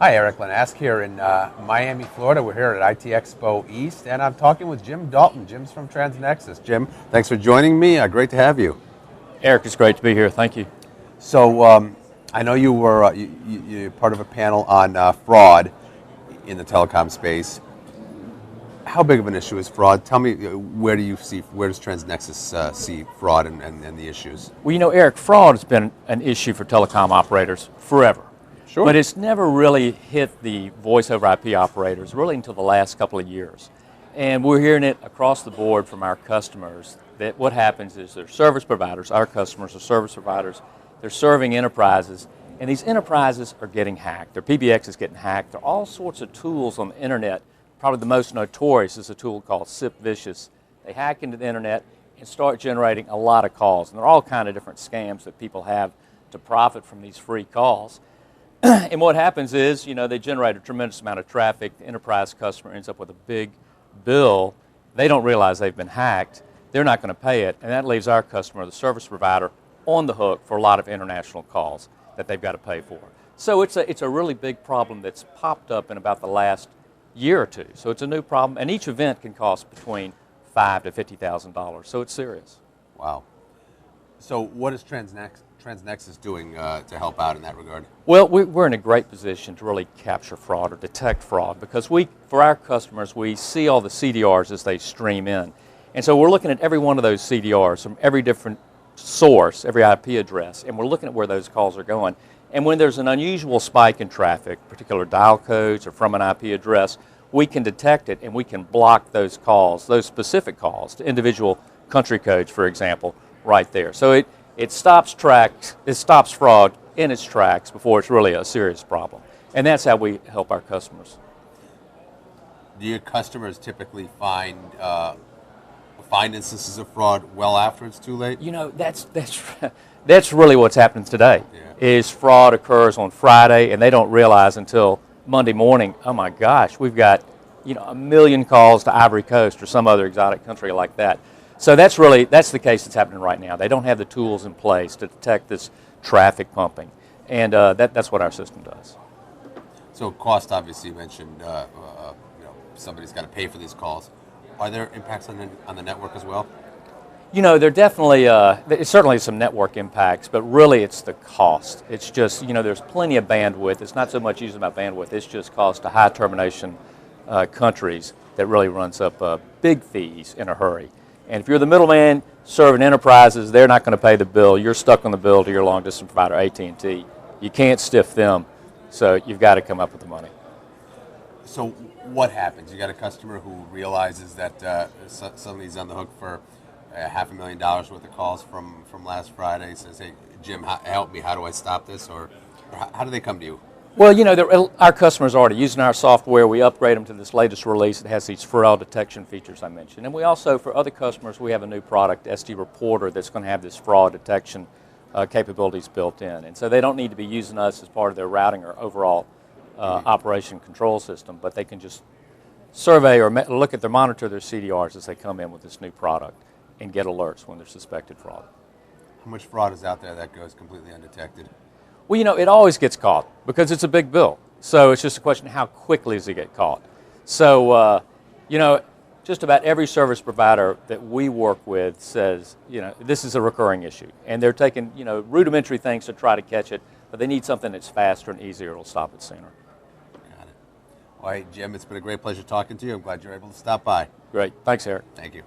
Hi, Erik, Linask here in Miami, Florida. We're here at IT Expo East, and I'm talking with Jim Dalton. Jim's from TransNexus. Jim, thanks for joining me. Great to have you. Eric, it's great to be here. Thank you. So I know you were you're part of a panel on fraud in the telecom space. How big of an issue is fraud? Tell me, where does TransNexus see fraud and the issues? Well, you know, Eric, fraud has been an issue for telecom operators forever. Sure. But it's never really hit the voice over IP operators really until the last couple of years. And we're hearing it across the board from our customers that what happens is their service providers, our customers are service providers, they're serving enterprises, and these enterprises are getting hacked. Their PBX is getting hacked. There are all sorts of tools on the internet. Probably the most notorious is a tool called SipVicious. They hack into the internet and start generating a lot of calls. And there are all kinds of different scams that people have to profit from these free calls. And what happens is, you know, they generate a tremendous amount of traffic. The enterprise customer ends up with a big bill. They don't realize they've been hacked. They're not going to pay it. And that leaves our customer, the service provider, on the hook for a lot of international calls that they've got to pay for. So it's a really big problem that's popped up in about the last year or two. So it's a new problem. And each event can cost between $5,000 to $50,000. So it's serious. Wow. So what is TransNexus doing to help out in that regard? Well, we're in a great position to really capture fraud or detect fraud because for our customers, we see all the CDRs as they stream in. And so we're looking at every one of those CDRs from every different source, every IP address, and we're looking at where those calls are going. And when there's an unusual spike in traffic, particular dial codes or from an IP address, we can detect it and we can block those calls, those specific calls to individual country codes, for example, right there. So it stops fraud in its tracks before it's really a serious problem. And that's how we help our customers. Do your customers typically find instances of fraud well after it's too late? You know, that's really what's happening today. Yeah. Is fraud occurs on Friday and they don't realize until Monday morning, oh my gosh, we've got, you know, 1 million calls to Ivory Coast or some other exotic country like that. So that's the case that's happening right now. They don't have the tools in place to detect this traffic pumping, and that's what our system does. So cost, obviously, you mentioned you know, somebody's got to pay for these calls. Are there impacts on the network as well? You know, there definitely, certainly some network impacts, but really it's the cost. It's just, you know, there's plenty of bandwidth. It's not so much using my bandwidth, it's just cost to high termination countries that really runs up big fees in a hurry. And if you're the middleman serving enterprises, they're not going to pay the bill. You're stuck on the bill to your long-distance provider, AT&T. You can't stiff them, so you've got to come up with the money. So what happens? You got a customer who realizes that somebody's on the hook for $500,000 worth of calls from last Friday, says, hey, Jim, help me. How do I stop this? Or how do they come to you? Well, you know, our customers are already using our software. We upgrade them to this latest release. It has these fraud detection features I mentioned. And we also, for other customers, we have a new product, SD Reporter, that's going to have this fraud detection capabilities built in. And so they don't need to be using us as part of their routing or overall operation control system, but they can just survey or monitor their CDRs as they come in with this new product and get alerts when there's suspected fraud. How much fraud is out there that goes completely undetected? Well, you know, it always gets caught because it's a big bill. So it's just a question of how quickly does it get caught. So, you know, just about every service provider that we work with says, you know, this is a recurring issue. And they're taking, you know, rudimentary things to try to catch it, but they need something that's faster and easier. It'll stop it sooner. Got it. All right, Jim, it's been a great pleasure talking to you. I'm glad you're able to stop by. Great. Thanks, Eric. Thank you.